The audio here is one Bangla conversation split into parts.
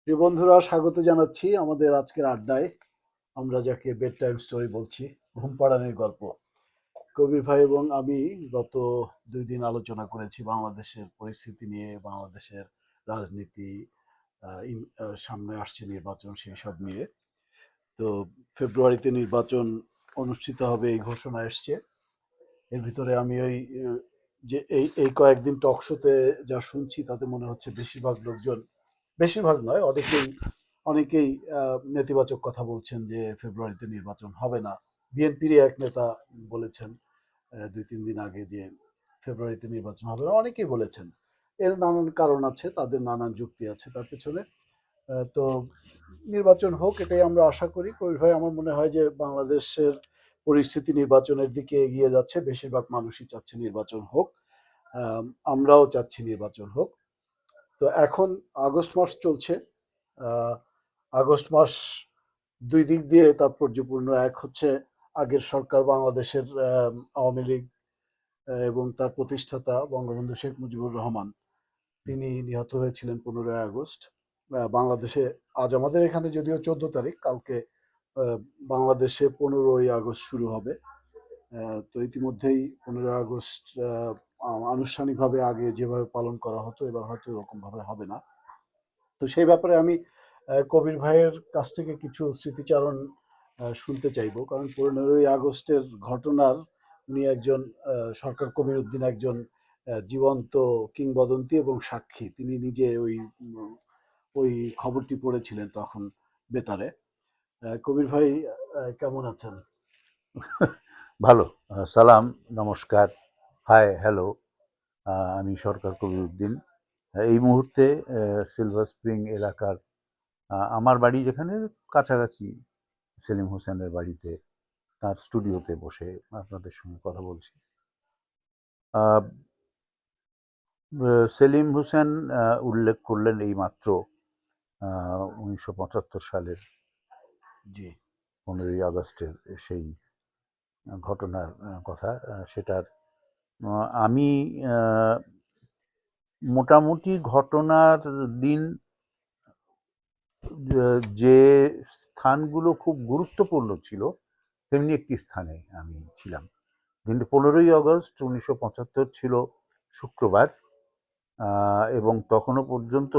প্রিয় বন্ধুরা, স্বাগত জানাচ্ছি আমাদের আজকের আড্ডায়। আমরা যাকে বেড টাইম স্টোরি বলছি, ঘুম পাড়ানির গল্প। কবির ভাই এবং আমি গত 2 দিন আলোচনা করেছি বাংলাদেশের পরিস্থিতি নিয়ে, বাংলাদেশের রাজনীতি, সামনে আসছে নির্বাচন, সেই সব নিয়ে। তো ফেব্রুয়ারিতে নির্বাচন অনুষ্ঠিত হবে এই ঘোষণা এসছে। এর ভিতরে আমি ওই যে এই কয়েকদিন টক শোতে যা শুনছি তাতে মনে হচ্ছে বেশিরভাগ লোকজন, বেশিরভাগ নয়, অনেকেই নেতিবাচক কথা বলছেন যে ফেব্রুয়ারিতে নির্বাচন হবে না। বিএনপির এক নেতা বলেছেন 2-3 দিন আগে যে ফেব্রুয়ারিতে নির্বাচন হবে না, অনেকেই বলেছেন। এর নানান কারণ আছে, তাদের নানান যুক্তি আছে তার পেছনে। তো নির্বাচন হোক, এটাই আমরা আশা করি। কবির ভাই, আমার মনে হয় যে বাংলাদেশের পরিস্থিতি নির্বাচনের দিকে এগিয়ে যাচ্ছে, বেশিরভাগ মানুষই চাচ্ছে নির্বাচন হোক। আমরাও চাচ্ছি নির্বাচন হোক। তো এখন আগস্ট মাস চলছে। আহ, আগস্ট মাস দুই দিক দিয়ে তাৎপর্যপূর্ণ। এক হচ্ছে আগের সরকার, বাংলাদেশের আওয়ামী লীগ এবং তার প্রতিষ্ঠাতা বঙ্গবন্ধু শেখ মুজিবুর রহমান, তিনি নিহত হয়েছিলেন 15ই আগস্ট। বাংলাদেশে, আজ আমাদের এখানে যদিও 14 তারিখ, কালকে বাংলাদেশে 15ই আগস্ট শুরু হবে। তো ইতিমধ্যেই 15ই আগস্ট আনুষ্ঠানিকভাবে আগে যেভাবে পালন করা হতো এবার হয়তো এরকম ভাবে হবে না। তো সেই ব্যাপারে আমি কবির ভাইয়ের কাছ থেকে কিছু স্মৃতিচারণ শুনতে চাইবো, কারণ 15ই আগস্টের ঘটনার উনি একজন, সরকার কবির উদ্দিন একজন জীবন্ত কিংবদন্তি এবং সাক্ষী। তিনি নিজে ওই খবরটি পড়েছিলেন তখন বেতারে। কবির ভাই, কেমন আছেন? ভালো। সালাম, নমস্কার, হাই, হ্যালো। আমি সরকার কবিরউদ্দিন। এই মুহূর্তে সিলভার স্প্রিং এলাকার আমার বাড়ি যেখানে, কাছাকাছি সেলিম হোসেনের বাড়িতে, তার স্টুডিওতে বসে আপনাদের সঙ্গে কথা বলছি। সেলিম হোসেন উল্লেখ করলেন এইমাত্র 1975 সালের জি। 15ই আগস্টের সেই ঘটনার কথা। সেটার আমি মোটামুটি ঘটনার দিন যে স্থানগুলো খুব গুরুত্বপূর্ণ ছিল, তেমনি একটি স্থানে আমি ছিলাম। কিন্তু 15ই আগস্ট 1975 ছিল শুক্রবার, এবং তখনও পর্যন্ত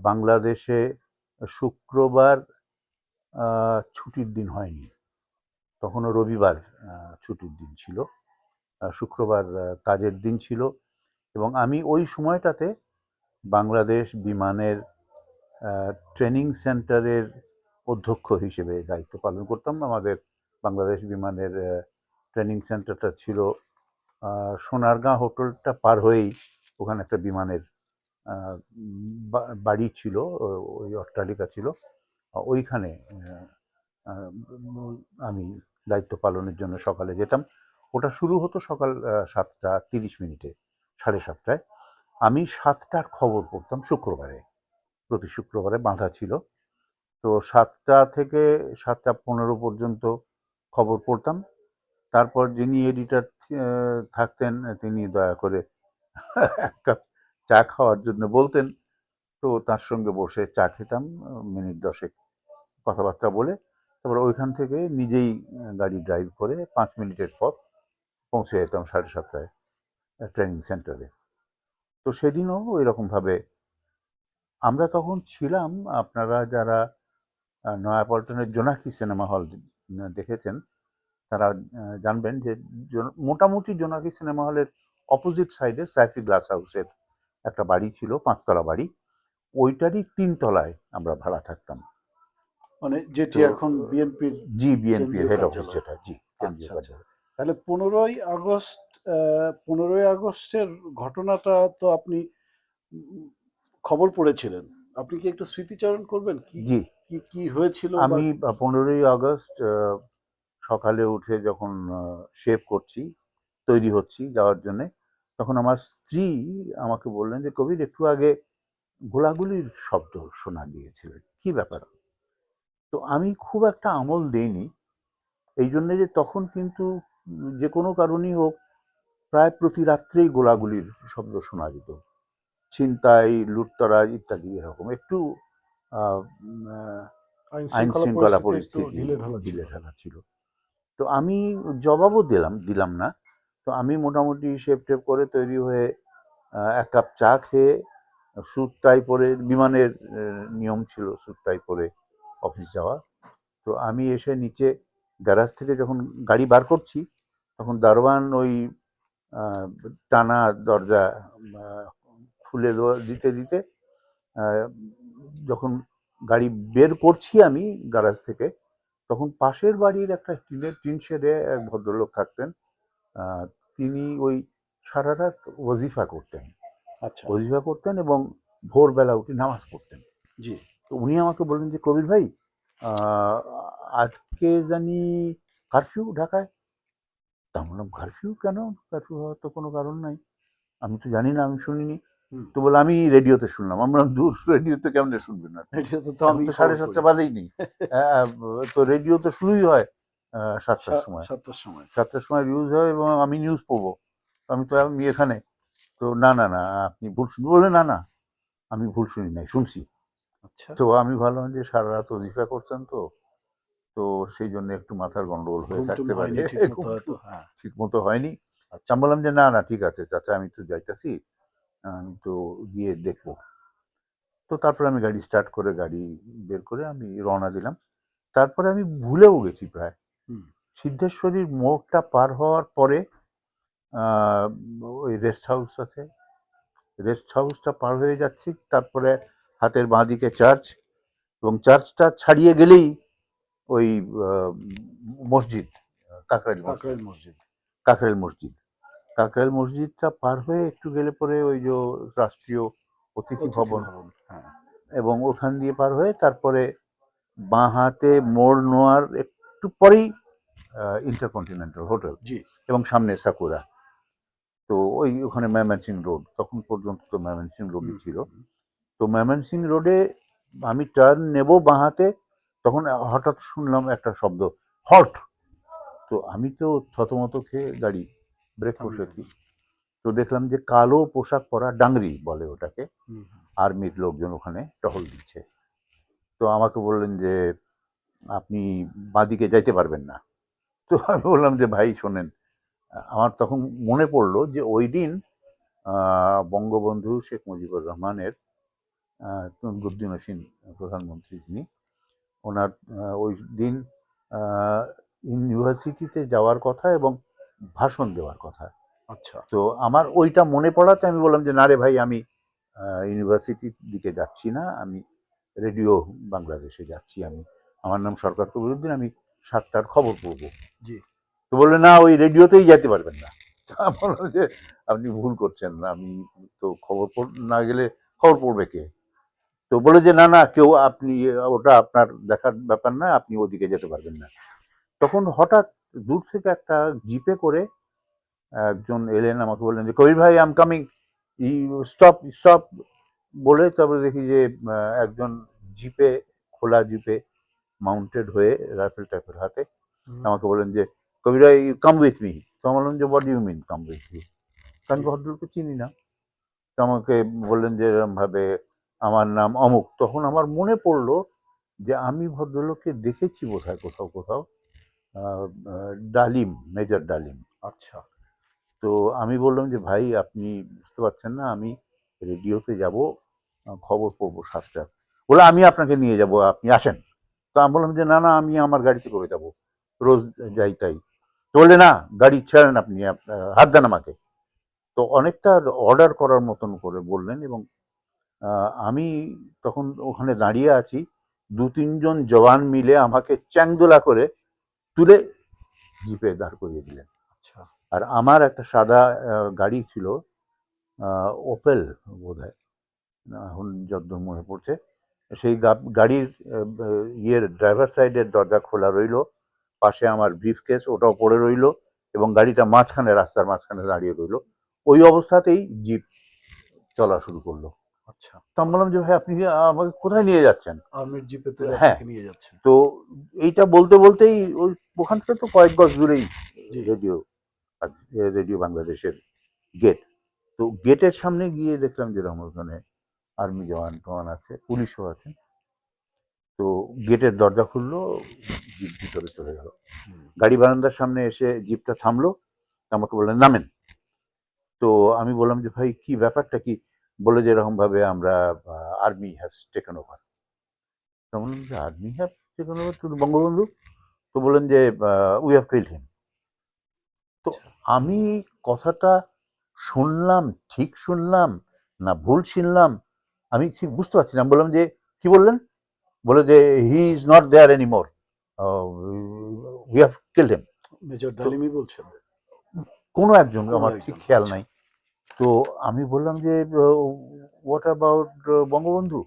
বাংলাদেশে শুক্রবার ছুটির দিন হয়নি। তখনও রবিবার ছুটির দিন ছিল, শুক্রবার কাজের দিন ছিল। এবং আমি ওই সময়টাতে বাংলাদেশ বিমানের ট্রেনিং সেন্টারের অধ্যক্ষ হিসেবে দায়িত্ব পালন করতাম। আমাদের বাংলাদেশ বিমানের ট্রেনিং সেন্টারটা ছিল সোনারগাঁ হোটেলটা পার হয়েই, ওখানে একটা বিমানের বাড়ি ছিল, ওই অট্টালিকা ছিল, ওইখানে আমি দায়িত্ব পালনের জন্য সকালে যেতাম। ওটা শুরু হতো সকাল 7টা 30 মিনিটে, 7:30টায়। আমি 7টার খবর পড়তাম শুক্রবারে, প্রতি শুক্রবারে বাঁধা ছিল। তো 7টা থেকে 7টা 15 পর্যন্ত খবর পড়তাম। তারপর যিনি এডিটর থাকতেন, তিনি দয়া করে এক কাপ চা খাওয়ার জন্য বলতেন। তো তার সঙ্গে বসে চা খেতাম, মিনিট 10 কথাবার্তা বলে তারপর ওইখান থেকে নিজেই গাড়ি ড্রাইভ করে 5 মিনিটের পর পৌঁছে যেতাম 7:30টায় ট্রেনিং সেন্টারে। তো সেদিনও ওই রকমভাবে আমরা তখন ছিলাম। আপনারা যারা নয়াপল্টনের জোনাকি সিনেমা হল দেখেছেন, তারা জানবেন যে মোটামুটি জোনাকি সিনেমা হলের অপোজিট সাইডে সাইফি গ্লাস হাউসের একটা বাড়ি ছিল, 5তলা বাড়ি। ওইটারই 3তলায় আমরা ভাড়া থাকতাম। মানে যেটি তো এখন বিএনপির জি, বিএনপির কেন্দ্রীয় হেড অফিস কার্যালয়। যেটা, জি, কেন্দ্রীয় আচ্ছা, আচ্ছা। কার্যালয়। তাহলে 15ই আগস্ট, 15ই আগস্টের ঘটনাটা তো আপনি খবর পড়েছিলেন। আপনি কি একটু স্মৃতিচারণ করবেন? কি জি, কি কি হয়েছিল বা আমি 15ই আগস্ট সকালে উঠে যখন শেভ করছি, তৈরি হচ্ছি যাওয়ার জন্যে, তখন আমার স্ত্রী আমাকে বললেন যে, কবির, একটু আগে গোলাগুলির শব্দ শোনা গিয়েছিল, কি ব্যাপার? তো আমি খুব একটা আমল দেইনি, এই জন্যে যে তখন কিন্তু যে কোনো কারণেই হোক, প্রায় প্রতি রাত্রেই গোলাগুলির শব্দ শোনা যেত। ছিনতাই, লুটতরাজ ইত্যাদি এরকম। একটু আহ, উম, আহ, আইন আইন শৃঙ্খলা শৃঙ্খলা পরিস্থিতি একটু পরিস্থিতি ঢিলেঢালা ছিল। ঢিলে ঢালা ছিল। তো আমি জবাবও দিলাম না। তো আমি মোটামুটি শেভ টেপ করে তৈরি হয়ে এক কাপ চা খেয়ে স্যুট টাই পরে, বিমানের নিয়ম ছিল স্যুট টাই পরে অফিস যাওয়া। তো আমি এসে নিচে গ্যারাজ থেকে যখন গাড়ি বার করছি, তখন দারোয়ান ওই আহ, টানা দরজা আহ, খুলে দিতে দিতে আহ, যখন গাড়ি বের করছি আমি গ্যারাজ থেকে, তখন পাশের বাড়ির একটা টিন শেডে এক ভদ্রলোক থাকতেন। আহ, তিনি ওই সারা রাত ওয়াজিফা করতেন। আচ্ছা। ওয়াজিফা করতেন এবং ভোরবেলা উঠে নামাজ পড়তেন। জি। তো উনি আমাকে বললেন যে, কবির ভাই, আহ, আজকে জানি কারফিউ ঢাকায়। তা বললাম, কারফিউ কেন? কারফিউ হওয়ার তো কোনো কারণ নাই, আমি তো জানি না, আমি শুনিনি। হুম। তো বলে, আমি রেডিওতে শুনলাম। আমরা দূর, রেডিওতে কেমনে শুনবেন আপনি? এটাতে তো এখন আমি তো খবর 7:30 পড়ি। বাজেই নেই। আহ, তো রেডিও তো শুরুই হয় 7টার সময়। 7টার সময়। 7টার সময় নিউজ হয় এবং আমি নিউজ পড়বো। তো আমি তো আমি এখানে। তো না না না, আপনি ভুল শুনবেন। বলে, না না, আমি ভুল শুনি নাই, শুনছি। আচ্ছা। তো আমি ভাবলাম যে সারা রাত অজিফা করছেন, তো তো সেই জন্য একটু মাথার গন্ডগোল হয়ে ঘুম টুম থাকতে পারে। হয়নি ঠিক মতো হয়তো, হ্যাঁ। ঠিক মতো হয়নি। আচ্ছা। আমি বললাম যে, না না, ঠিক আছে চাচা, আমি তো যাইতাছি, আমি তো গিয়ে দেখবো। তো তারপরে আমি গাড়ি স্টার্ট করে, গাড়ি বের করে আমি রওনা দিলাম। তারপরে আমি ভুলেও গেছি প্রায়। হুম। সিদ্ধেশ্বরীর মোড়টা পার হওয়ার পরে আহ, ওই রেস্ট হাউস আছে, রেস্ট হাউসটা পার হয়ে যাচ্ছি, তারপরে হাতের বাঁ দিকে চার্চ, এবং চার্চটা ছাড়িয়ে গেলেই ওই আহ, মসজিদ, কাকরাইল মসজিদ। কাকরাইল মসজিদ। কাকরাইল মসজিদ, কাকরাইল মসজিদটা পার হয়ে একটু গেলে পরে ওই যে রাষ্ট্রীয় অতিথি অতিথি ভবন, ভবন, হ্যাঁ। এবং ওখান দিয়ে পার হয়ে তারপরে বাঁ হাতে মোড় নেওয়ার একটু পরেই ইন্টারকন্টিনেন্টাল হোটেল, জি। এবং সামনে সাকুরা। তো ওই ওখানে ময়মনসিং রোড, তখন পর্যন্ত তো ময়মনসিং রোডই হুম ছিল। হুম হুম। তো ময়মনসিং রোডে আমি টার্ন নেব বাঁ হাতে, তখন হঠাৎ শুনলাম একটা শব্দ, হল্ট। তো আমি তো থতমত খেয়ে গাড়ি ব্রেক থামিয়ে কষেছি। দিলাম। তো দেখলাম যে কালো পোশাক পরা, ডাংরি বলে ওটাকে, হুম হুম। আর্মির লোকজন ওখানে টহল দিচ্ছে। তো আমাকে বললেন যে, আপনি বাঁদিকে যাইতে পারবেন না। তো আমি বললাম যে, ভাই শোনেন, আমার তখন মনে পড়লো যে ওই দিন বঙ্গবন্ধু শেখ মুজিবুর রহমানের, তঙ্গুদ্দিন হোসেন প্রধানমন্ত্রী যিনি, ওনার ওই দিন আহ, ইউনিভার্সিটিতে যাওয়ার কথা এবং ভাষণ দেওয়ার কথা। আচ্ছা। তো আমার ওইটা মনে পড়াতে আমি বললাম যে, না রে ভাই, আমি ইউনিভার্সিটির দিকে যাচ্ছি না, আমি রেডিও বাংলাদেশে যাচ্ছি। আমার নাম সরকার কবিরউদ্দিন, আমি 7টার খবর পড়বো। জি। তো বললো, না, ওই রেডিওতেই যেতে পারবেন না। আমি বললাম যে, আপনি ভুল করছেন, আমি তো খবর না গেলে খবর পড়বে কে? তো বলে যে, না না, কেউ, আপনি ওটা আপনার দেখার ব্যাপার না, আপনি ওদিকে যেতে পারবেন না। তখন হঠাৎ দূর থেকে একটা জিপে করে একজন এলেন, আমাকে বললেন যে, কবির ভাই, আম কামিং, স্টপ স্টপ। বলে তারপরে দেখি যে একজন জিপে, খোলা জিপে মাউন্টেড হয়ে, রাইফেল টাইফেল হাতে, হুম। আমাকে বললেন যে, কবির ভাই, কাম উইথ মি। তো আমি বললাম যে, what do you mean come with me? আমি জি। ভদ্রলোককে চিনি না। তো আমাকে বললেন যে, এরকম ভাবে আমার নাম অমুক। তখন আমার মনে পড়লো যে আমি ভদ্রলোককে দেখেছি বোধহয় কোথাও কোথাও, ডালিম, মেজর ডালিম। আচ্ছা। তো আমি বললাম যে, ভাই, আপনি বুঝতে পারছেন না, আমি রেডিওতে যাব, খবর পড়বো 7টার। বলে, আমি আপনাকে নিয়ে যাব, আপনি আসেন। তো আমি বললাম যে, না না, আমি আমার গাড়িতে করে যাব, রোজ যাই তাই। তো বললে, না, গাড়ি ছাড়েন আপনি, হাত দেন আমাকে। তো অনেকটা অর্ডার করার মতন করে বললেন, এবং আমি তখন ওখানে দাঁড়িয়ে আছি, 2-3 জন জওয়ান মিলে আমাকে চ্যাংদোলা করে তুলে জিপে দাঁড় করিয়ে দিলেন। আচ্ছা। আর আমার একটা সাদা গাড়ি ছিল, ওপেল বোধহয়, এখন যতদূর মনে পড়ছে। সেই গাড়ির ইয়ের ড্রাইভার সাইডের দরজা খোলা রইল, পাশে আমার ব্রিফ কেস, ওটাও পড়ে রইল, এবং গাড়িটা মাঝখানে, রাস্তার মাঝখানে দাঁড়িয়ে রইল। ওই অবস্থাতেই জিপ চলা শুরু করলো। আচ্ছা। তো আমি বললাম যে, ভাই, আপনি আমাকে কোথায় নিয়ে যাচ্ছেন? আর্মির জিপে তো তুলে হ্যাঁ, আপনাকে নিয়ে যাচ্ছে। তো এইটা বলতে বলতেই ওই ওখান থেকে তো কয়েক গজ দূরেই জি। রেডিও, রেডিও বাংলাদেশের গেট। তো গেটের সামনে গিয়ে দেখলাম যে, ওখানে আর্মি জওয়ান টওয়ান আছে, পুলিশও আছে। তো গেটের দরজা খুললো, জিপ ভিতরে চলে গেল। হুম, গাড়ি বারান্দার সামনে এসে জিপটা থামলো, আমাকে বললেন নামেন। তো আমি বললাম যে ভাই কি ব্যাপারটা কি? বলে যে এরকম ভাবে আমরা আর্মি হ্যাজ টেকেন ওভার। তো বললাম যে army have taken over to Bangabandhu? তো বললেন যে উই হ্যাভ কিল্ড হিম। তো আচ্ছা। আমি কথাটা শুনলাম, ঠিক শুনলাম না ভুল শুনলাম, আমি ঠিক বুঝতে পারছি না। আমি বললাম যে কি বললেন? বলে যে he is not there anymore, we have killed him. Major তো ডালিমই বলছেন? কোনো একজন, কোনো আমার ঠিক একজন, খেয়াল আচ্ছা। নাই। তো আমি বললাম যে হোয়াট অ্যাবাউট বঙ্গবন্ধু?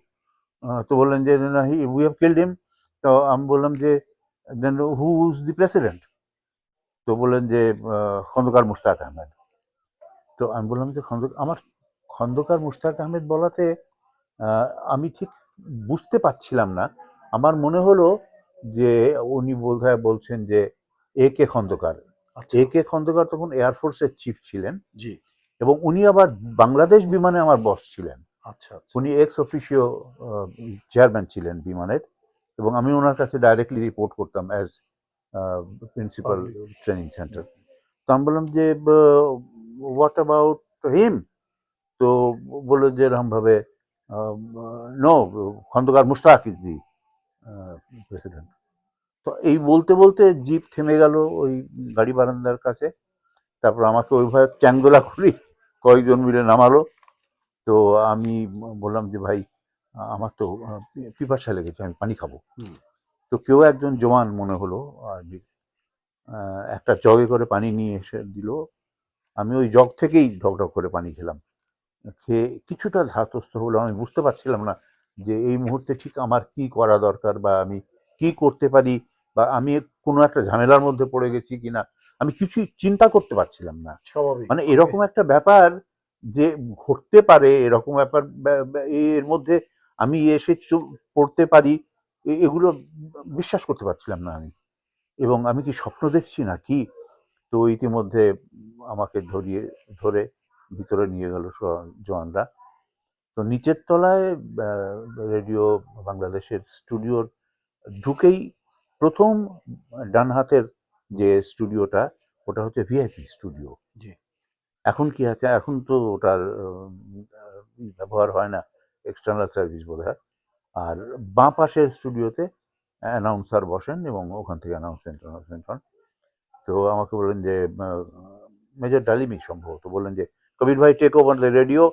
তো বললেন যে না, উই হ্যাভ কিল্ড হিম। তো আমি বললাম যে দেন হু ইজ দি প্রেসিডেন্ট? তো বললেন যে খন্দকার মুশতাক আহমেদ। তো আমি বললাম যে আমার খন্দকার মুশতাক আহমেদ বলাতে আমি ঠিক বুঝতে পারছিলাম না। আমার মনে হলো যে উনি বোধহয় বলছেন যে এ কে খন্দকার। আচ্ছা। এ কে খন্দকার তখন এয়ারফোর্সের চিফ ছিলেন, জি। এবং উনি আবার বাংলাদেশ বিমানে আমার বস ছিলেন। আচ্ছা, আচ্ছা। উনি এক্স অফিসিও চেয়ারম্যান ছিলেন বিমানের, এবং আমি ওনার কাছে ডাইরেক্টলি রিপোর্ট করতাম অ্যাজ প্রিন্সিপাল পাবলিক। ট্রেনিং হুম, সেন্টার। তো আমি বললাম যে হোয়াট অ্যাবাউট হিম? তো বললো যে এরকম ভাবে no, Khandakar Mushtaq is the president. তো এই বলতে বলতে জিপ থেমে গেল ওই গাড়ি বারান্দার কাছে। তারপর আমাকে ওইভাবে চ্যাংদোলা করি কয়েকজন মিলে নামালো। তো আমি বললাম যে ভাই আমার তো পিপাসা লেগেছে, আমি পানি খাবো। হুম। তো কেউ একজন জওয়ান মনে হলো আর্মি, একটা জগে করে পানি নিয়ে এসে দিল। আমি ওই জগ থেকেই ঢক ঢক করে পানি খেলাম। খেয়ে কিছুটা ধাতস্থ হলো, আমি বুঝতে পারছিলাম না যে এই মুহূর্তে ঠিক আমার কি করা দরকার, বা আমি কি করতে পারি, বা আমি কোনো একটা ঝামেলার মধ্যে পড়ে গেছি কিনা আমি কিছুই চিন্তা করতে পারছিলাম না। স্বাভাবিক মানে মানে। এরকম একটা ব্যাপার যে ঘটতে পারে, এরকম ব্যাপার এর মধ্যে আমি এসে পড়তে পারি, এগুলো বিশ্বাস করতে পারছিলাম না আমি। এবং আমি কি স্বপ্ন দেখছি না কি? তো ইতিমধ্যে আমাকে ধরে ভিতরে নিয়ে গেল জওয়ানরা। তো নিচের তলায় রেডিও বাংলাদেশের স্টুডিওর ঢুকেই প্রথম ডান হাতের যে স্টুডিওটা, ওটা হচ্ছে ভিআইপি স্টুডিও। জি। এখন কি আছে, এখন তো ওটার ব্যবহার হয় না, এক্সটার্নাল সার্ভিস বোধ হয়। আর বাঁ পাশের স্টুডিওতে অ্যানাউন্সার বসেন এবং ওখান থেকে অ্যানাউন্সমেন্ট হন। তো আমাকে বললেন যে মেজর ডালিমি সম্ভবত বললেন যে কবির ভাই take over the radio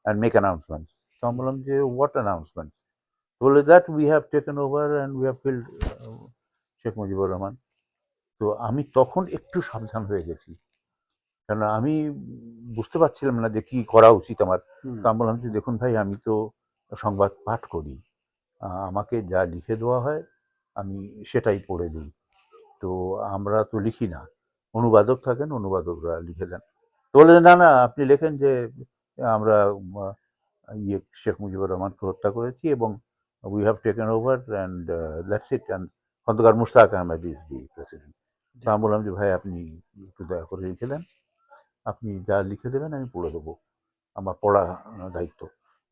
and make announcements. তো আমি বললাম যে হোয়াট অ্যানাউন্সমেন্টস? বললে that we have taken over and we have killed Sheikh Mujibur Rahman. তো আমি তখন একটু সাবধান হয়ে গেছি, কেন আমি বুঝতে পারছিলাম না যে কি করা উচিত আমার। হুম। তো আমি বললাম যে দেখুন ভাই, আমি তো সংবাদ পাঠ করি, আমাকে যা লিখে দেওয়া হয় আমি সেটাই পড়ে দিই। তো আমরা তো লিখি না, অনুবাদক থাকেন, অনুবাদকরা লিখে দেন। তো বলে না না, আপনি লেখেন যে আমরা শেখ মুজিবুর রহমানকে হত্যা করেছি এবং we have taken over and that's it, and Khandakar Mushtaq Ahmed is the president. তো জি। আমি বললাম যে ভাই আপনি একটু দয়া করে লিখে দেন, আপনি যা লিখে দেবেন আমি পড়ে দেবো, আমার পড়া দায়িত্ব।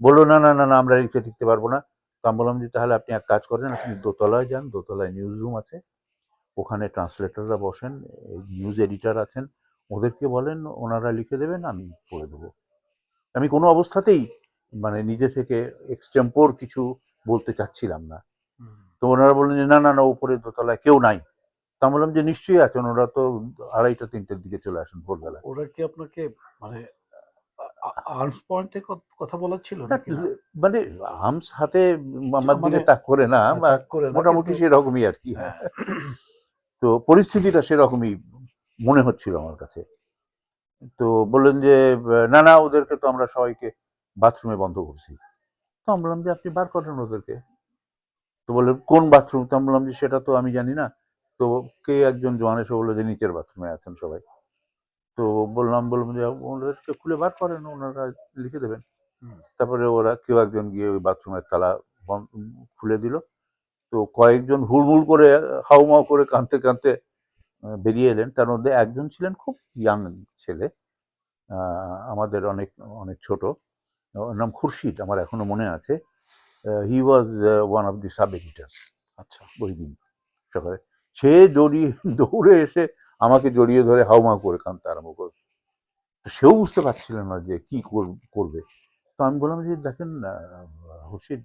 বললো না না না না, আমরা লিখতে পারবো না। তো আমি বললাম যে তাহলে আপনি এক কাজ করেন, আপনি দোতলায় যান, দোতলায় নিউজ রুম আছে, ওখানে ট্রান্সলেটররা বসেন, নিউজ এডিটর আছেন, ওদেরকে বলেন, ওনারা লিখে দেবেন, আমি পড়ে দেবো। আমি কোনো অবস্থাতেই মানে নিজে থেকে এক্সটেম্পোর কিছু বলতে চাচ্ছিলাম না। হুম। তো ওনারা বললেন যে না না না, উপরে দোতলায় কেউ নাই। তা বললাম যে নিশ্চয়ই আছেন, ওরা তো 2:30-3টের দিকে চলে আসেন ভোরবেলা। ওরা কি আপনাকে মানে আর্মস পয়েন্টে কথা বলার ছিল না, নাকি না? মানে আর্মস হাতে আমার মানে দিকে তাক করে না, তাক করে না মোটামুটি কিন্তু। সেরকমই আর কি। হ্যাঁ। হ্যাঁ। তো পরিস্থিতিটা সেরকমই মনে হচ্ছিল আমার কাছে। তো বললেন যে না না, ওদেরকে তো আমরা সবাইকে বাথরুমে বন্ধ করছি। তো আমি বললাম যে আপনি বার করেন ওদেরকে। তো বললেন কোন বাথরুম? তো আমি বললাম যে সেটা তো আমি জানি না। তো কে একজন জোয়ান এসে বললো যে নিচের বাথরুমে আছেন সবাই। তো বললাম যে ওদেরকে খুলে বার করেন, ওনারা লিখে দেবেন। হুম। তারপরে ওরা কেউ একজন গিয়ে ওই বাথরুমের তালা খুলে দিল। তো কয়েকজন হুড়মুড় করে হাউমাউ করে কাঁদতে কাঁদতে বেরিয়ে এলেন। তার মধ্যে একজন ছিলেন খুব ইয়াং ছেলে, আমাদের অনেক অনেক ছোট। ওর নাম খুরশিদ, আমার এখনো মনে আছে। He was one of the sub editors. আচ্ছা। ওই দিন সকালে। সে দৌড়ে এসে আমাকে জড়িয়ে ধরে হাউমাউ করে কাঁদতে আরম্ভ করে। সেও বুঝতে পারছিল না যে কি করবে। তো আমি বললাম যে দেখেন হর্ষিত,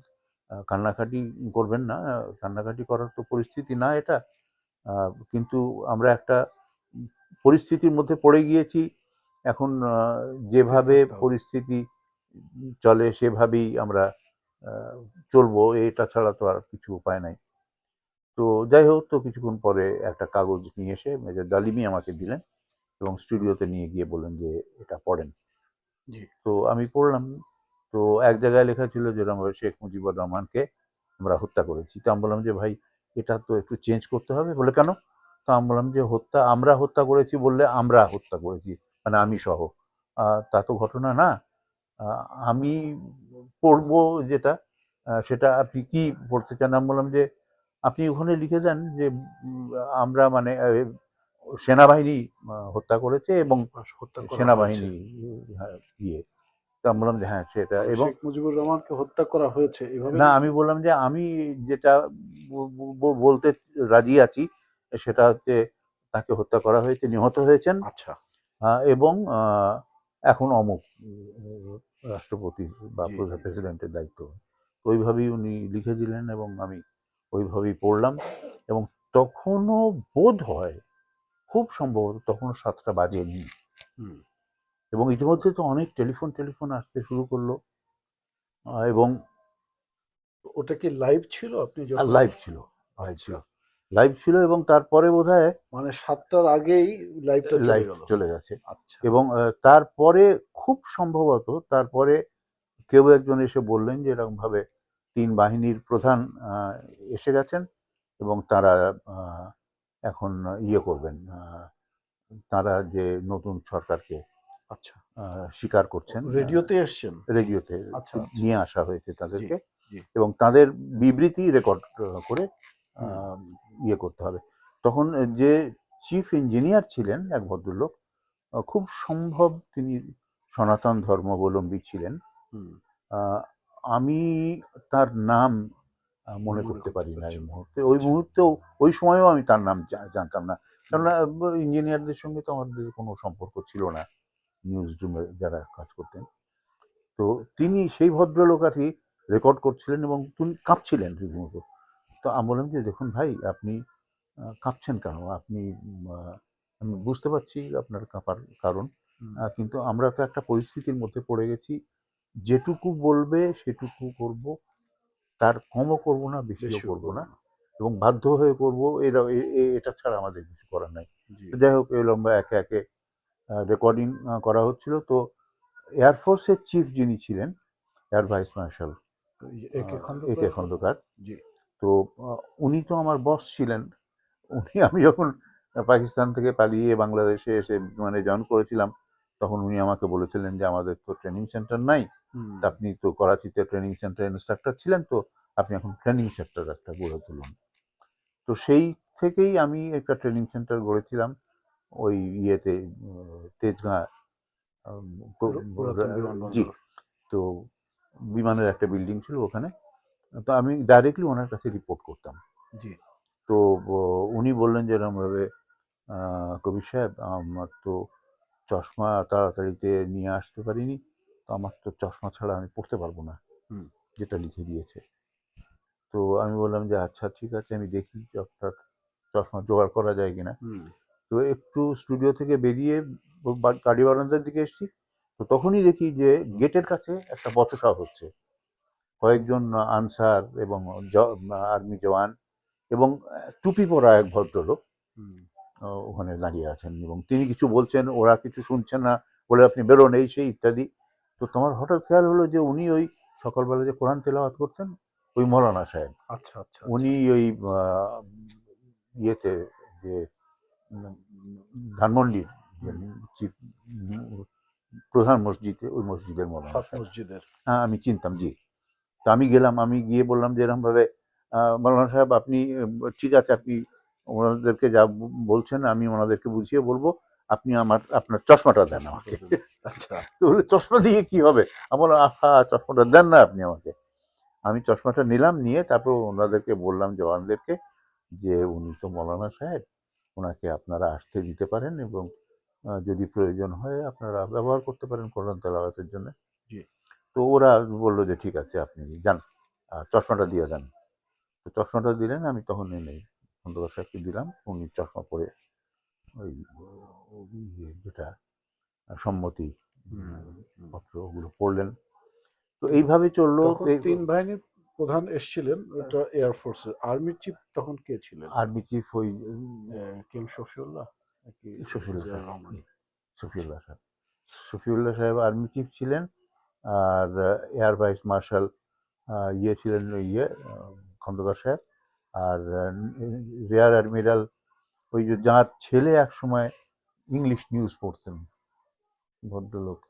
কান্নাকাটি করবেন না, কান্নাকাটি করার তো পরিস্থিতি না এটা। কিন্তু আমরা একটা পরিস্থিতির মধ্যে পড়ে গিয়েছি। এখন যেভাবে থাকতে হবে। পরিস্থিতি চলে সেভাবেই আমরা চলবো, এটা ছাড়া তো আর কিছু উপায় নাই। তো যাই হোক, তো কিছুক্ষণ পরে একটা কাগজ নিয়ে এসে মেজর ডালিমি আমাকে দিলেন এবং স্টুডিওতে নিয়ে গিয়ে বললেন যে এটা পড়েন। জি। তো আমি পড়লাম। তো এক জায়গায় লেখা ছিল যে শেখ মুজিবুর রহমানকে আমরা হত্যা করেছি। তো আমি বললাম যে ভাই, এটা তো একটু চেঞ্জ করতে হবে। বলে কেন? তো আমি বললাম যে আমরা হত্যা করেছি বললে আমরা হত্যা করেছি, মানে আমি সহ, তা তো ঘটনা না। আমি পড়বো যেটা, সেটা আপনি কি পড়তে চান? আমি বললাম যে আপনি ওখানে লিখে দেন যে আমরা মানে সেনাবাহিনী হত্যা করেছে এবং হত্যা করা হয়েছে। সেনাবাহিনী ইয়ে। তো আমি বললাম যে হ্যাঁ সেটা, এবং শেখ মুজিবুর রহমানকে হত্যা করা হয়েছে এভাবে না, আমি লিখে। বললাম যে আমি যেটা বলতে রাজি আছি সেটা হচ্ছে তাকে হত্যা করা হয়েছে, নিহত হয়েছেন, আচ্ছা। এবং এখন অমুক রাষ্ট্রপতি বা জি, জি। প্রেসিডেন্টের দায়িত্ব। ওইভাবেই উনি লিখে দিলেন এবং আমি ওইভাবেই পড়লাম। এবং তখনও বোধ হয়, খুব সম্ভবত তখনও 7টা বাজেনি, হুম। এবং ইতিমধ্যে তো অনেক টেলিফোন আসতে শুরু করলো, এবং ওটা কি লাইভ ছিল আপনি যখন? লাইভ ছিল, লাইভ আচ্ছা। ছিল, লাইভ ছিল, এবং তারপরে বোধহয় মানে 7টার আগেই লাইভটা চলে লাইভ গেল। চলে গেছে। আচ্ছা। এবং তারপরে খুব সম্ভবত তারপরে কেউ একজন এসে বললেন যে এরকম ভাবে 3 বাহিনীর প্রধান এসে গেছেন এবং তারা এখন ইয়ে করবেন, তারা যে নতুন সরকারকে আচ্ছা। স্বীকার করছেন, রেডিওতে এসছেন? রেডিওতে আচ্ছা, আচ্ছা। নিয়ে আসা হয়েছে জি, তাদেরকে, জি। এবং তাদের বিবৃতি রেকর্ড করে হুম। ইয়ে করতে হবে। তখন যে চিফ ইঞ্জিনিয়ার ছিলেন এক ভদ্রলোক, খুব সম্ভব তিনি সনাতন ধর্মাবলম্বী ছিলেন। হুম। আমি তার নাম মনে মনে করতে করতে পারি না এই পারছেন না। মুহূর্তে। ওই আচ্ছা। মুহূর্তেও, ওই সময়ও আমি তার নাম জানতাম না। কেননা ইঞ্জিনিয়ারদের সঙ্গে তো আমাদের কোনো সম্পর্ক ছিল না, নিউজ রুমে যারা কাজ করতেন। তো তিনি, সেই ভদ্রলোক আর কি, রেকর্ড করছিলেন এবং তিনি কাঁপছিলেন রীতিমতো। তো আমি বললাম যে দেখুন ভাই, আপনি কাঁপছেন কেন? আপনি আমি বুঝতে পারছি আপনার কাঁপার কারণ, হুম। কিন্তু আমরা তো একটা পরিস্থিতির মধ্যে পড়ে গেছি। যেটুকু বলবে সেটুকু করব, তার কমও করব না, বেশিও বেশিও করব করব না, না। এবং বাধ্য হয়ে করব। এটা ছাড়া আমাদের কিছু করার নাই। জি। তো যাই হোক, এই লম্বা একে একে রেকর্ডিং করা হচ্ছিল। তো এয়ারফোর্সের চিফ যিনি ছিলেন, এয়ার ভাইস মার্শাল একে এ কে খন্দকার। খন্দকার, জি। তো উনি তো আমার বস ছিলেন। আমি যখন পাকিস্তান থেকে পালিয়ে বাংলাদেশে এসে মানে জয়েন করেছিলাম, তখন উনি আমাকে বলেছিলেন যে আমাদের তো ট্রেনিং সেন্টার নাই, হুম। আপনি তো করাচিতে ট্রেনিং সেন্টার ইনস্ট্রাক্টর ছিলেন, তো আপনি এখন ট্রেনিং সেন্টার একটা গড়ে তুলুন। তো সেই থেকেই আমি একটা ট্রেনিং সেন্টার গড়েছিলাম ওই ইয়েতে, তেজগাঁ, পুরাতন জি। বিমানবন্দর। তো বিমানের একটা বিল্ডিং ছিল ওখানে। তো আমি ডাইরেক্টলি ওনার কাছে রিপোর্ট করতাম। জি। তো উনি বললেন যে এরকমভাবে, কবির সাহেব, আমার তো চশমা তাড়াতাড়িতে নিয়ে আসতে পারিনি, তো আমার তো চশমা ছাড়া আমি পড়তে পারবো না, হুম। যেটা লিখে দিয়েছে। তো আমি বললাম যে আচ্ছা ঠিক আছে, আমি দেখি যে আপনার চশমা জোগাড় করা যায় কিনা। হুম। তো একটু স্টুডিও থেকে বেরিয়ে গাড়ি বারান্দার দিকে এসেছি। তো তখনই দেখি যে গেটের কাছে একটা বচসা হচ্ছে, কয়েকজন আনসার এবং আর্মি জওয়ান এবং টুপি পরা এক ভদ্রলোক হুম। ওখানে দাঁড়িয়ে আছেন, এবং তিনি কিছু বলছেন, ওরা কিছু শুনছেন না, বলে আপনি বেরোন, এই সেই ইত্যাদি। তো তোমার হঠাৎ খেয়াল হলো যে উনি ওই সকালবেলা যে কোরআন তেলাওয়াত করতেন, ওই মৌলানা সাহেব, আচ্ছা, আচ্ছা, আচ্ছা। উনি ওই ইয়েতে, যে উম, ধানমন্ডির যে হুম। চিফ প্রধান মসজিদে, ওই মসজিদের মৌলানা হক সাহেব। মসজিদের। হ্যাঁ, আমি চিনতাম, জি। তো আমি গেলাম, আমি গিয়ে বললাম যে এরকমভাবে, মৌলানা সাহেব আপনি, ঠিক আছে, আপনি ওনাদেরকে যা বলছেন আমি ওনাদেরকে বুঝিয়ে বলবো, আপনি আপনার চশমাটা দেন চশমাটা আমাকে। দেন। আচ্ছা। তো বলে চশমা দিয়ে কি হবে? আমি বললাম আহা, চশমাটা দেন না আপনি আমাকে। আমি চশমাটা নিলাম, নিয়ে তারপর ওনাদেরকে বললাম, জওয়ানদেরকে, যে উনি তো মৌলানা সাহেব, ওনাকে আপনারা আসতে দিতে পারেন এবং যদি প্রয়োজন হয় আপনারা ব্যবহার করতে পারেন কোরআন তেলাওয়াতের জন্য। জি। তো ওরা বললো যে ঠিক আছে, আপনি যান, চশমাটা দিয়ে যান। তো চশমাটা দিলেন, আমি তখন এনে খন্দকার সাহেবকে দিলাম। উনি চশমা পরে ওই যেটা সম্মতি পত্র, ওগুলো পড়লেন। তো এইভাবে চললো। তখন 3 বাহিনীর প্রধান এসেছিলেন, ওটা এয়ারফোর্সের। আর্মির চিফ তখন কে ছিলেন? আর্মি চিফ ওই কিং শফিউল্লাহ নাকি শফিউল্লাহ জিয়াউর সাহেব, রহমান? শফিউল্লাহ সাহেব, শফিউল্লাহ সাহেব আর্মি চিফ ছিলেন। আর এয়ার ভাইস মার্শাল ইয়ে ছিলেন, খন্দকার সাহেব। আর রেয়ার অ্যাডমিরাল, ওই যে যার ছেলে একসময় ইংলিশ নিউজ পড়তেন, ভদ্রলোক,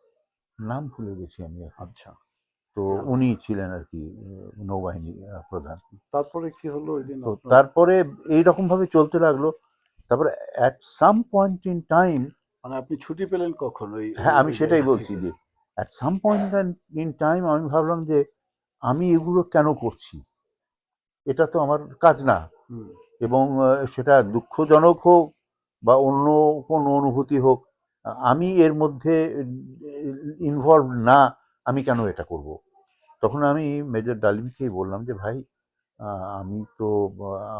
নাম ভুলে গেছি আমি এখন। আচ্ছা। তো উনি ছিলেন আর কি নৌবাহিনী প্রধান। তারপরে কি হলো ওই দিন? তো তারপরে এইরকম ভাবে চলতে লাগলো। তারপরে at some point in time, মানে আপনি ছুটি পেলেন কখন ওই হ্যাঁ আমি ওই সেটাই জায়গা বলছি, থেকে? যে at some point in time আমি ভাবলাম যে আমি এগুলো কেন করছি, এটা তো আমার কাজ না। হুম। এবং সেটা দুঃখজনক হোক বা অন্য কোনো অনুভূতি হোক, আমি এর মধ্যে ইনভলভ না, আমি কেন এটা করব। তখন আমি মেজর ডালিমকেই বললাম যে ভাই, আমি তো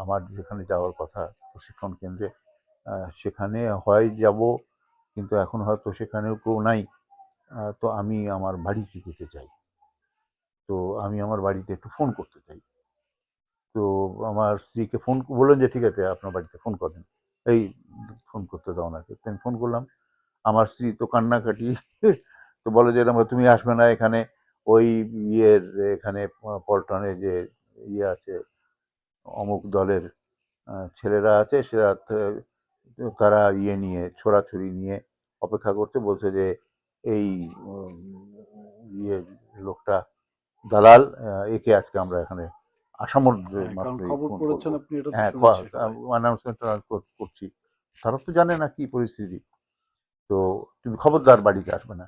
আমার যেখানে যাওয়ার কথা প্রশিক্ষণ কেন্দ্রে, সেখানে হয় যাব, কিন্তু এখন হয়তো সেখানেও কেউ নাই। তো আমি আমার বাড়িতে যেতে চাই। তো আমি আমার বাড়িতে একটু ফোন করতে চাই। তো আমার স্ত্রীকে ফোন বললেন যে ঠিক আছে, আপনার বাড়িতে ফোন করেন, এই ফোন করতে দাও ওনাকে। আমি ফোন করলাম। আমার স্ত্রী তো কান্নাকাটি। তো বলে যে এরকম তুমি আসবে না এখানে, ওই ইয়ের এখানে পল্টনে যে ইয়ে আছে, অমুক দলের ছেলেরা আছে, সেরা তারা ইয়ে নিয়ে, ছোড়াছুরি নিয়ে অপেক্ষা করতে, বলছে যে এই ইয়ে লোকটা দালাল, একে আজকে আমরা এখানে আসামর্থ্য কারণ মাত্রই খবর খুন পড়েছেন করবো। আপনি, এটা তো হ্যাঁ, শুনেছি সবাই। অ্যানাউন্সমেন্ট করছি। তারা তো জানে না কি পরিস্থিতি। তো তুমি খবরদার বাড়িতে আসবে না।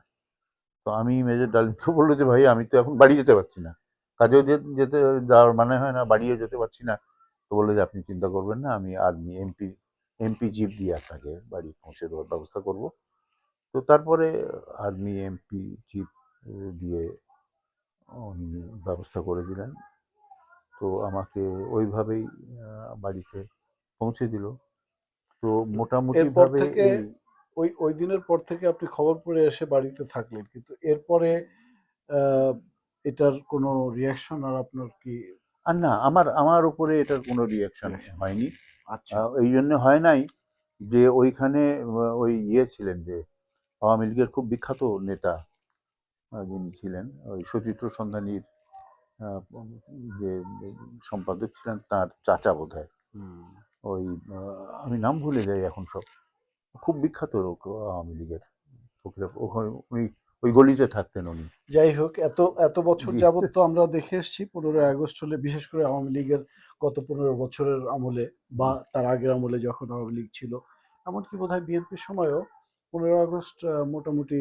তো আমি মেজর ডালিমকে বললো যে ভাই, আমি তো এখন বাড়ি যেতে পারছি না, কাজেও যেতে যাওয়ার মানে হয় না, বাড়িও যেতে পারছি না। তো বললো যে আপনি চিন্তা করবেন না, আমি আর্মি এমপি জিপ দিয়ে আপনাকে বাড়ি পৌঁছে দেওয়ার ব্যবস্থা করব। তো তারপরে আর্মি এমপি জিপ দিয়ে উনি ব্যবস্থা করে দিলেন। তো আমাকে ওইভাবেই বাড়িতে পৌঁছে দিল। তো মোটামুটি এরপর ভাবে থেকে এই, ওই ওই দিনের পর থেকে আপনি খবর পড়ে এসে বাড়িতে থাকলেন, কিন্তু এরপরে আহ, এটার কোনো রিয়াকশন আর আপনার কি? আর না, আমার আমার উপরে এটার কোনো রিয়াকশন reaction? হয়নি। আচ্ছা। এই জন্য হয় নাই যে ওইখানে ওই ইয়ে ছিলেন, যে আওয়ামী লীগের খুব বিখ্যাত নেতা যিনি ছিলেন, ওই সচিত্র সন্ধানীর আহ, যে সম্পাদক ছিলেন, তার চাচা বোধহয়, হুম। ওই আমি নাম ভুলে যাই এখন সব, খুব বিখ্যাত লোক আওয়ামী লীগের। ওখানে উনি ওই গলিতে থাকতেন উনি। যাই হোক, এত এত বছর জি। যাবত তো আমরা দেখে এসেছি 15ই আগস্ট হলে, বিশেষ করে আওয়ামী লীগের গত 15 বছরের আমলে বা তার আগের আমলে যখন আওয়ামী লীগ ছিল, এমনকি বোধহয় বিএনপির সময়ও 15ই আগস্ট মোটামুটি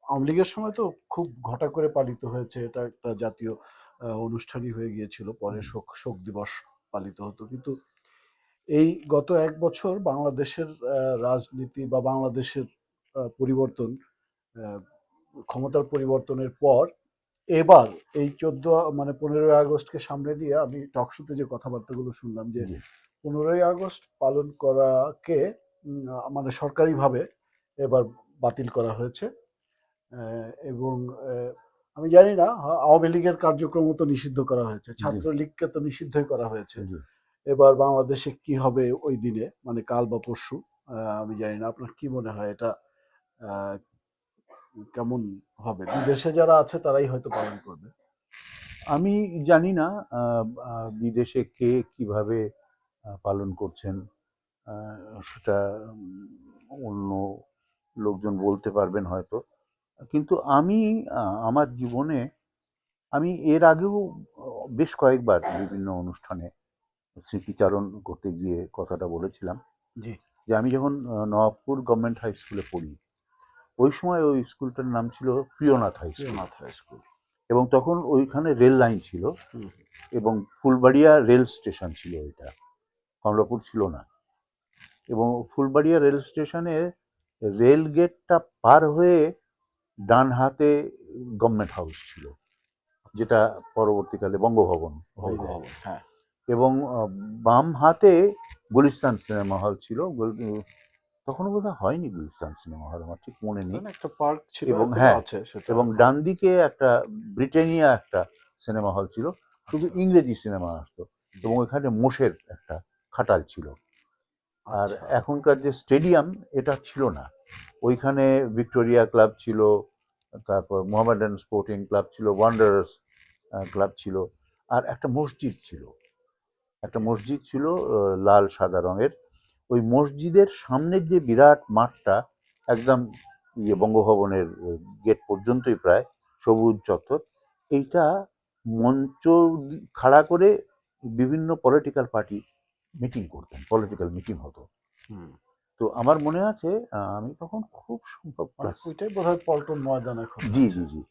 আওয়ামী লীগের সময় তো খুব ঘটা করে পালিত হয়েছে, এটা একটা জাতীয় অনুষ্ঠানই হয়ে গিয়েছিল, পরে শোক শোক দিবস পালিত হতো। কিন্তু এই গত 1 বছর বাংলাদেশের রাজনীতি বা বাংলাদেশের পরিবর্তন, আহ, ক্ষমতার পরিবর্তনের পর এবার এই 15ই আগস্টকে সামনে দিয়ে আমি টকশোতে যে কথাবার্তাগুলো শুনলাম, যে জি। 15ই আগস্ট পালন করাকে মানে সরকারিভাবে এবার বাতিল করা হয়েছে। এবং আমি জানি না, আওয়ামী লীগের কার্যক্রম তো নিষিদ্ধ করা হয়েছে, জি। ছাত্রলীগকে তো নিষিদ্ধই করা হয়েছে। জি। এবার বাংলাদেশে কি হবে ওই দিনে, মানে কাল বা পরশু, আমি জানি না। আপনার কি মনে হয় এটা আহ, কেমন হবে? বিদেশে যারা আছে তারাই হয়তো পালন করবে। আমি জানি না বিদেশে কে কিভাবে পালন করছেন, সেটা অন্য লোকজন বলতে পারবেন হয়তো। কিন্তু আমি আমার জীবনে আমি এর আগেও বেশ কয়েকবার বিভিন্ন অনুষ্ঠানে স্মৃতিচারণ করতে গিয়ে কথাটা বলেছিলাম, জি। যে আমি যখন নবাবপুর গভর্নমেন্ট হাই স্কুলে পড়ি, ওই সময় ওই স্কুলটার নাম ছিল Priyanath high school. Priyanath high school. এবং তখন ওইখানে রেল লাইন ছিল হুম। এবং ফুলবাড়িয়া রেল স্টেশন ছিল ওইটা, কমলাপুর ছিল না। এবং ফুলবাড়িয়া রেল স্টেশনে রেল গেটটা পার হয়ে ডান হাতে গভর্নমেন্ট হাউস ছিল, যেটা পরবর্তীকালে বঙ্গভবন হয়ে যায়। বঙ্গভবন, হ্যাঁ। এবং বাম হাতে গুলিস্তান সিনেমা হল ছিল। তখনও বোধহয় হয়নি গুলিস্তান সিনেমা হল, আমার ঠিক মনে নেই। ওখানে একটা পার্ক ছিল, এবং এখনো হ্যাঁ, আছে সেটা। এবং ডান দিকে একটা ব্রিটানিয়া একটা সিনেমা হল ছিল, শুধু আচ্ছা। ইংরেজি সিনেমা আসতো। জি। এবং ওখানে মোষের একটা খাটাল ছিল। আর আচ্ছা। এখনকার যে স্টেডিয়াম, এটা ছিল না। ওইখানে ভিক্টোরিয়া ক্লাব ছিল, তারপর মোহামেডান স্পোর্টিং ক্লাব ছিল, ওয়ান্ডারার্স ক্লাব ছিল, আর একটা মসজিদ ছিল। একটা মসজিদ ছিল লাল সাদা রঙের। ওই মসজিদের সামনের যে বিরাট মাঠটা, একদম বঙ্গভবনের গেট পর্যন্তই প্রায় সবুজ চত্বর, এইটা মঞ্চ খাড়া করে বিভিন্ন পলিটিক্যাল পার্টি মিটিং করতেন, পলিটিক্যাল মিটিং হতো। হুম। তো আমার মনে আছে আমি তখন খুব সম্ভব মানে ক্লাস, ওইটাই বোধহয় পল্টন ময়দান এখন জি আছে। জি জি,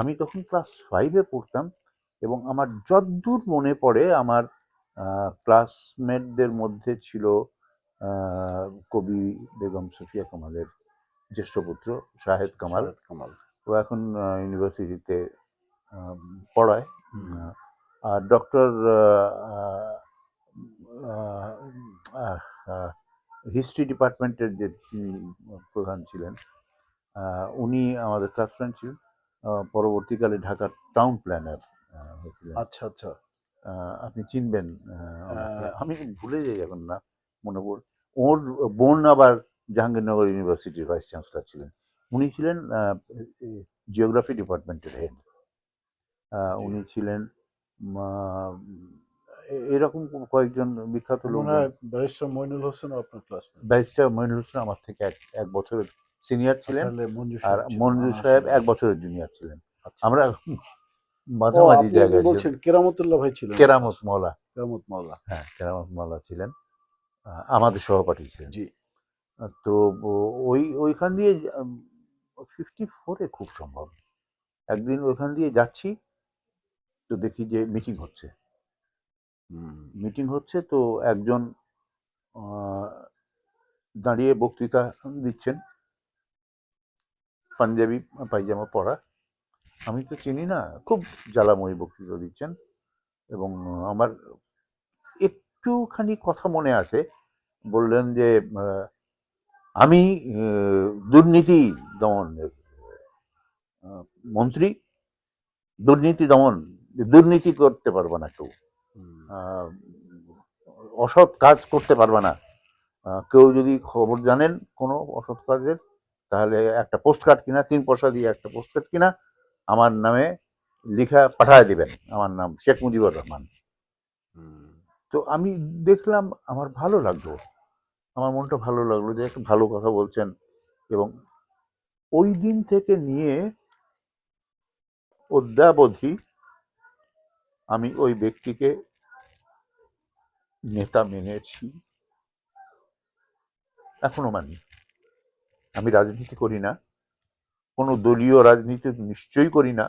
আমি তখন ক্লাস 5-এ পড়তাম। এবং আমার যদ্দূর মনে পড়ে, আমার ক্লাসমেটদের মধ্যে ছিল কবি বেগম সুফিয়া কামালের জ্যেষ্ঠ পুত্র শাহেদ কামাল। শাহেদ কামাল। ও এখন ইউনিভার্সিটিতে পড়ায়। হুম। আর ডক্টর হিস্ট্রি ডিপার্টমেন্টের যে প্রধান ছিলেন, উনি আমাদের ক্লাস ফ্রেন্ড ছিলেন। পরবর্তীকালে ঢাকার টাউন প্ল্যানার হয়েছিলেন। আচ্ছা আচ্ছা। আপনি চিনবেন ওনাকে, আহ, আমি ভুলে যাই এখন না মনে পড়। ওর বোন আবার জাহাঙ্গীরনগর ইউনিভার্সিটির ভাইস চ্যান্সেলর ছিলেন। উনি ছিলেন জিওগ্রাফি ডিপার্টমেন্টের হেড। জি। উনি ছিলেন এরকম কয়েকজন বিখ্যাত আমার মনে লোকজন। হয় ব্যারিস্টার মইনুল হোসেনও আপনার ক্লাসমেট। ব্যারিস্টার মইনুল হোসেন আমার থেকে এক বছরের সিনিয়র ছিলেন। তাহলে মঞ্জু আর সাহেব ছিলেন, মঞ্জু আনোয়ার সাহেব সাহেব। 1 বছরের জুনিয়র ছিলেন। আচ্ছা আমরা আচ্ছা। ও, মাঝামাঝি আপনি একদিন জায়গায় ছিলাম। বলছেন কেরামতুল্লাহ ভাই ছিলেন আপনার। কেরামত মওলা, কেরামত মাওলা। হ্যাঁ কেরামত মওলা ছিলেন, আমাদের সহপাঠী ছিলেন। জি। তো ওইখান দিয়ে 54-এ খুব সম্ভব একদিন ওইখান দিয়ে যাচ্ছি, তো দেখি যে মিটিং হচ্ছে। হুম। মিটিং হচ্ছে তো একজন দাঁড়িয়ে বক্তৃতা দিচ্ছেন, পাঞ্জাবি পায়জামা পরা। আমি তো চিনি না, খুব জ্বালাময়ী বক্তৃতা দিচ্ছেন। এবং আমার একটুখানি কথা মনে আছে, বললেন যে আমি দুর্নীতি দমনের মন্ত্রী, দুর্নীতি দমন, দুর্নীতি করতে পারবে না কেউ, হুম। অসৎ কাজ করতে পারবে না। কেউ যদি খবর জানেন কোনো অসৎ কাজের, তাহলে একটা পোস্ট কার্ড কিনা, 3 পয়সা দিয়ে একটা পোস্ট কার্ড কিনা আমার নামে লিখা পাঠায় দিবেন, আমার নাম শেখ মুজিবুর রহমান। হুম। তো আমি দেখলাম, আমার ভালো লাগলো, আমার মনটা ভালো লাগলো যে একটা ভালো কথা বলছেন। এবং ওই দিন থেকে নিয়ে অদ্যাবধি আমি ওই ব্যক্তিকে নেতা মেনেছি, এখনো মানি। আমি রাজনীতি করি না, কোনো দলীয় রাজনীতি নিশ্চয়ই করি না,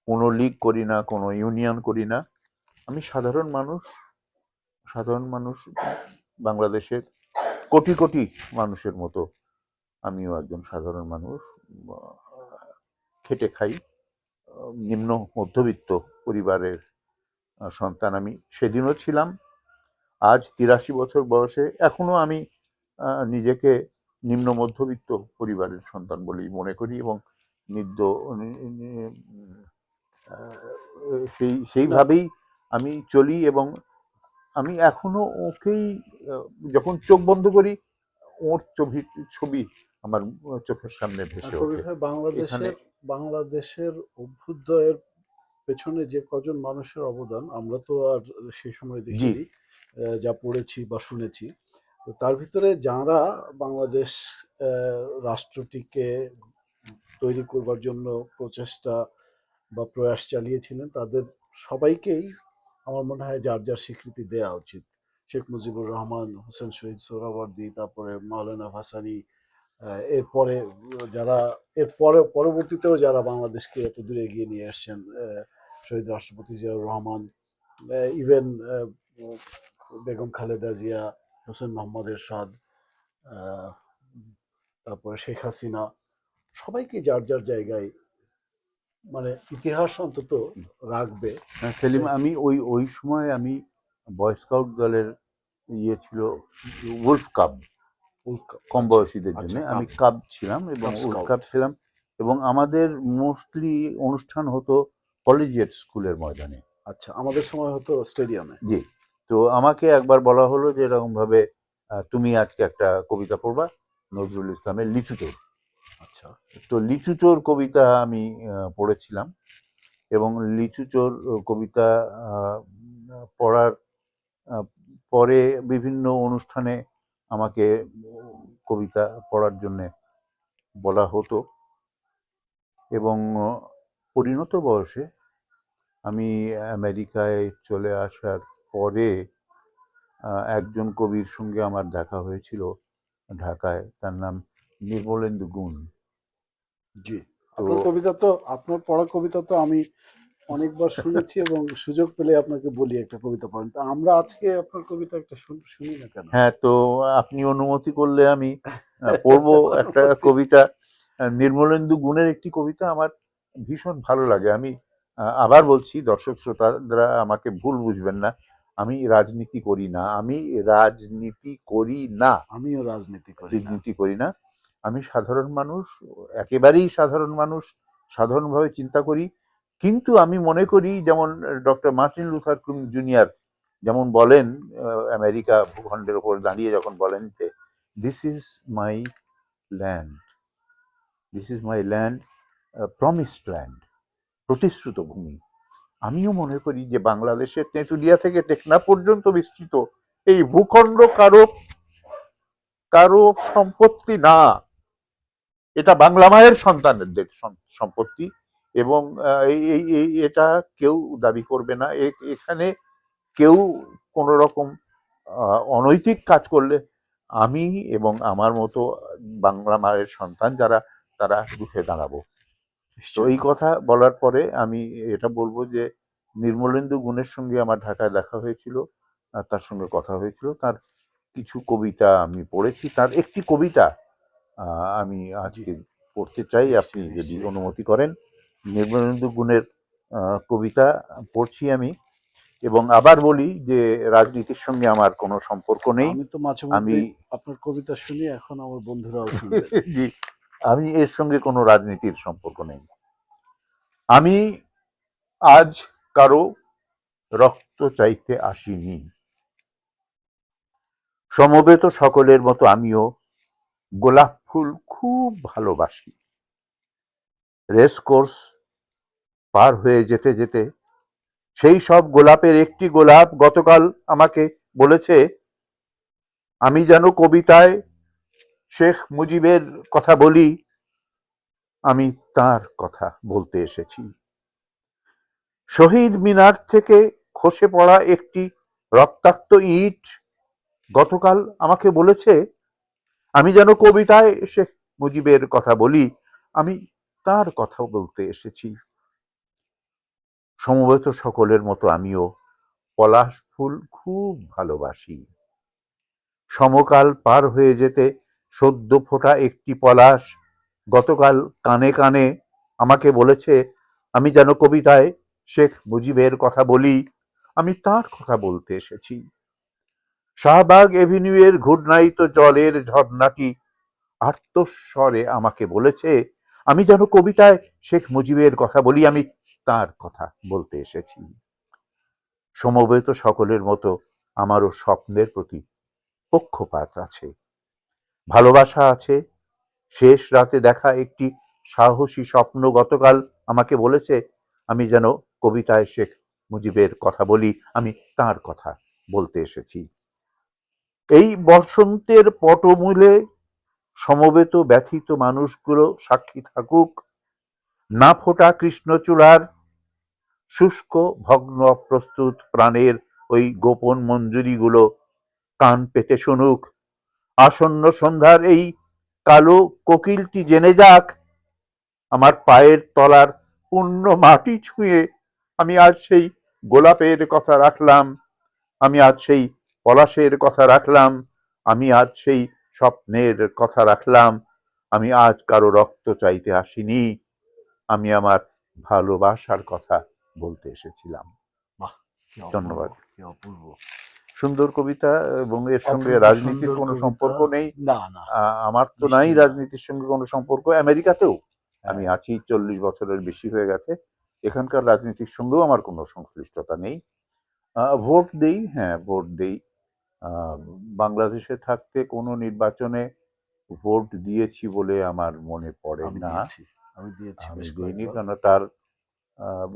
কোনো লীগ করি না, কোনো ইউনিয়ন করি না। আমি সাধারণ মানুষ, সাধারণ মানুষ, বাংলাদেশের কোটি কোটি মানুষের মতো আমিও একজন সাধারণ মানুষ। খেটে খাই, নিম্ন মধ্যবিত্ত পরিবারের সন্তান আমি, সেদিনও ছিলাম। আজ 83 বছর বয়সে এখনো আমি নিজেকে নিম্ন মধ্যবিত্ত পরিবারের সন্তান বলেই মনে করি। এবং নিদ্য না। সেইভাবেই আমি চলি। এবং আমি এখনো ওকেই, যখন চোখ বন্ধ করি, ওর ছবি ছবি আমার চোখের সামনে ভেসে কবির ওঠে। ভাই, এখানে বাংলাদেশের অভ্যুদয়ের পেছনে যে কজন মানুষের অবদান আমরা তো আর সেই সময় জি দেখিনি, যা পড়েছি বা শুনেছি। তো তার ভিতরে যারা বাংলাদেশ রাষ্ট্রটিকে তৈরি করবার জন্য প্রচেষ্টা বা প্রয়াস চালিয়েছিলেন, তাদের সবাইকেই আমার মনে হয় যার যার স্বীকৃতি দেওয়া উচিত। শেখ মুজিবুর রহমান, হোসেন শহীদ সোহরাওয়ার্দী, তারপরে মাওলানা ভাসানী, এরপরে যারা পরবর্তীতেও যারা বাংলাদেশকে এত দূরে এগিয়ে নিয়ে আসছেন, শহীদ রাষ্ট্রপতি জিয়াউর রহমান, ইভেন বেগম খালেদা জিয়া, হোসেন মোহাম্মদ এরশাদ, আহ, তারপরে শেখ হাসিনা, সবাইকে যার যার জায়গায় মানে ইতিহাস অন্তত রাখবে। সেলিম, আমি ওই ওই সময় আমি বয় স্কাউট দলের ছিল উলফ কাব, কম বয়সীদের জন্য আমি কাব ছিলাম এবং উলফ কাব ছিলাম, এবং আমাদের মোস্টলি অনুষ্ঠান হতো কলেজিয়েট স্কুলের ময়দানে। আচ্ছা, আমাদের সময় হতো স্টেডিয়ামে। জি। তো আমাকে একবার বলা হলো যে এরকম ভাবে তুমি আজকে একটা কবিতা পড়বা, নজরুল ইসলামের লিচু চোর। আচ্ছা। তো লিচু চোর কবিতা আমি পড়েছিলাম, এবং লিচু চোর কবিতা পড়ার পরে বিভিন্ন অনুষ্ঠানে আমাকে কবিতা পড়ার জন্যে বলা হতো, এবং পরিণত বয়সে আমি আমেরিকায় চলে আসার পরে একজন কবির সঙ্গে আমার দেখা হয়েছিল ঢাকায়, তার নাম নির্মলেন্দু গুণ। জি, আপনার কবিতা তো, আপনার পড়া কবিতা তো আমি অনেকবার শুনেছি এবং সুযোগ পেলে আপনাকে বলি একটা কবিতা পড়েন। তা আমরা আজকে আপনার কবিতা একটা শুনি না কেন? হ্যাঁ, তো আপনি অনুমতি করলে আমি পড়বো একটা কবিতা। নির্মলেন্দু গুণের একটি কবিতা আমার ভীষণ ভালো লাগে। আমি আবার বলছি, দর্শক শ্রোতারা আমাকে ভুল বুঝবেন না, আমি রাজনীতি করি না, আমিও রাজনীতি করি না। আমি সাধারণ মানুষ, একেবারেই সাধারণ মানুষ, সাধারণভাবে চিন্তা করি। কিন্তু আমি মনে করি, যেমন doctor Martin Luther King junior যেমন বলেন, আমেরিকা ভূখণ্ডের উপর দাঁড়িয়ে যখন বলেন যে this is my land, this is my land, promised land, প্রতিশ্রুত ভূমি। আমিও মনে করি যে বাংলাদেশের তেঁতুলিয়া থেকে টেকনাফ পর্যন্ত বিস্তৃত এই ভূখণ্ড কারো সম্পত্তি না, এটা বাংলা মায়ের সন্তানদের সম্পত্তি, এবং এটা কেউ দাবি করবে না। এখানে কেউ কোন রকম অনৈতিক কাজ করলে আমি এবং আমার মতো বাংলা মায়ের সন্তান যারা, তারা রুখে দাঁড়াবো। তো এই কথা বলার পরে আমি এটা বলবো যে নির্মলেন্দু গুণের সঙ্গে আমার ঢাকায় দেখা হয়েছিল, আর তার সঙ্গে কথা হয়েছিল, তার কিছু কবিতা আমি পড়েছি। তার একটি কবিতা আমি আজকে পড়তে চাই, আপনি যদি অনুমতি করেন। নির্মলেন্দু গুণের কবিতা পড়ছি আমি, এবং আবার বলি যে রাজনীতির সঙ্গে আমার কোনো সম্পর্ক নেই। আমি তো মাঝে মধ্যে আপনার কবিতা শুনি, এখন আমার বন্ধুরাও শুনবে। জি, আমি এর সঙ্গে কোনো রাজনীতির সম্পর্ক নেই। আমি আজ কারো রক্ত চাইতে আসিনি, সমবেত সকলের মতো আমিও গোলাপ ফুল খুব ভালোবাসি। রেস কোর্স পার হয়ে যেতে যেতে সেই সব গোলাপের একটি গোলাপ গতকাল আমাকে বলেছে, আমি যেন কবিতায় শেখ মুজিবের কথা বলি, আমি তার কথা বলতে এসেছি। শহীদ মিনার থেকে খসে পড়া একটি রক্তাক্ত ইট গতকাল আমাকে বলেছে, আমি যেন কবিতায় শেখ মুজিবের কথা বলি, আমি তার কথা বলতে এসেছি। সমবেত সকলের মতো আমিও পলাশ ফুল খুব ভালোবাসি। সমকাল পার হয়ে যেতে সদ্য ফোটা একটি পলাশ গতকাল কানে কানে আমাকে বলেছে, আমি যেন কবিতায় শেখ মুজিবের কথা বলি, আমি তার কথা বলতে এসেছি। শাহবাগ এভিনিউয়ের ঘূর্ণায়িত জলের ঝর্ণাটি আর্তস্বরে আমাকে বলেছে, আমি যেন কবিতায় শেখ মুজিবের কথা বলি, আমি তার কথা বলতে এসেছি। সমবেত সকলের মতো আমারও স্বপ্নের প্রতি পক্ষপাত আছে, ভালোবাসা আছে। শেষ রাতে দেখা একটি সাহসী স্বপ্ন গতকাল আমাকে বলেছে, আমি যেন কবিতায় শেখ মুজিবের কথা বলি, আমি তার কথা বলতে এসেছি। এই বসন্তের পটমূলে সমবেত ব্যথিত মানুষগুলো সাক্ষী থাকুক, না ফোটা কৃষ্ণচূড়ার শুষ্ক ভগ্ন অপ্রস্তুত প্রাণের ওই গোপন মঞ্জুরিগুলো কান পেতে শুনুক। আসন্ন সন্ধ্যার এই কালো কোকিলটি জেনে যাক, আমার পায়ের তলার পুণ্য মাটি ছুঁয়ে আমি আজ সেই গোলাপের কথা রাখলাম, আমি আজ সেই পলাশের কথা রাখলাম, আমি আজ সেই স্বপ্নের কথা রাখলাম, আমি আজ কারো রক্ত চাইতে আসিনি, আমি আমার ভালোবাসার কথা বলতে এসেছিলাম। বাহ, কি অপূর্ব, ধন্যবাদ। কি অপূর্ব, সুন্দর কবিতা, এবং এর সঙ্গে অপূর্ব রাজনীতির সুন্দর কোনো কবিতা। সম্পর্ক নেই। না না, আমার তো নাই নিশ্চয়ই না। রাজনীতির সঙ্গে কোনো সম্পর্ক। আমেরিকাতেও আমি হ্যাঁ, আছি, 40 বছরের বেশি হয়ে গেছে। এখানকার রাজনীতির সঙ্গেও আমার কোনো সংশ্লিষ্টতা নেই। ভোট দেই, হ্যাঁ ভোট দেই। আহ, বাংলাদেশে থাকতে কোনো নির্বাচনে ভোট দিয়েছি বলে আমার মনে পড়ে আমি না। দিয়েছি, আমি দিয়েছি আমি বেশ দিইনি, কয়েকবার। কারণ তার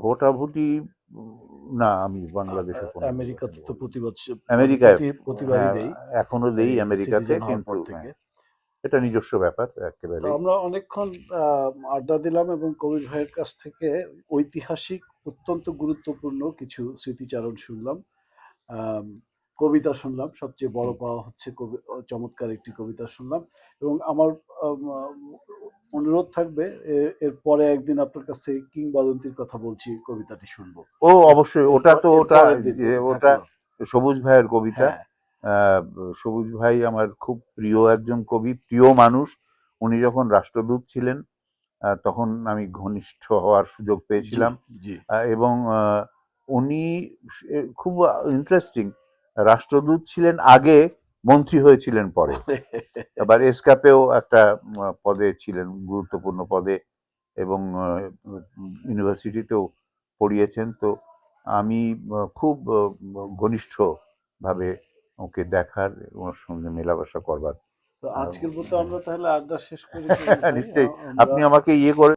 ভোটাভুটি না, আমি বাংলাদেশে কোনো আমেরিকাতে তো ভোট- প্রতি বছর, আমেরিকায় প্রতিবারই হ্যাঁ দেই, এখনো দেই এই আমেরিকাতে, সিটিজেন হওয়ার পর কিন্তু থেকে। হ্যাঁ এটা নিজস্ব ব্যাপার তো একেবারেই। আমরা অনেকক্ষণ আড্ডা দিলাম এবং কবির ভাইয়ের কাছ থেকে ঐতিহাসিক অত্যন্ত গুরুত্বপূর্ণ কিছু স্মৃতিচারণ শুনলাম, আম, কবিতা শুনলাম। সবচেয়ে বড় পাওয়া হচ্ছে চমৎকার একটি কবিতা শুনলাম। এবং আমার আম, অনুরোধ থাকবে, এর পরে একদিন আপনার কাছ থেকে কিংবদন্তির কথা বলছি কবিতাটি শুনবো। ও অবশ্যই, ওটা তো এর ওটা পরের দিন যদি ওটা থাকলো। সবুজ ভাইয়ের কবিতা। হ্যাঁ, আহ, সবুজ ভাই আমার খুব প্রিয় একজন কবি, প্রিয় মানুষ। উনি যখন রাষ্ট্রদূত ছিলেন তখন আমি ঘনিষ্ঠ হওয়ার সুযোগ জি পেয়েছিলাম। জি। এবং উনি খুব ইন্টারেস্টিং, রাষ্ট্রদূত ছিলেন আগে, মন্ত্রী হয়েছিলেন পরে, আবার এসকাপেও একটা পদে ছিলেন, গুরুত্বপূর্ণ পদে, এবং ইউনিভার্সিটিতেও পড়িয়েছেন। তো আমি খুব ঘনিষ্ঠ ভাবে ওকে দেখার, ওর সঙ্গে মেলামেশা করবার তো আজকের মতো আমরা তাহলে আড্ডা শেষ করি কবির ভাই। নিশ্চয়ই। আমরা আপনি আমাকে ইয়ে করে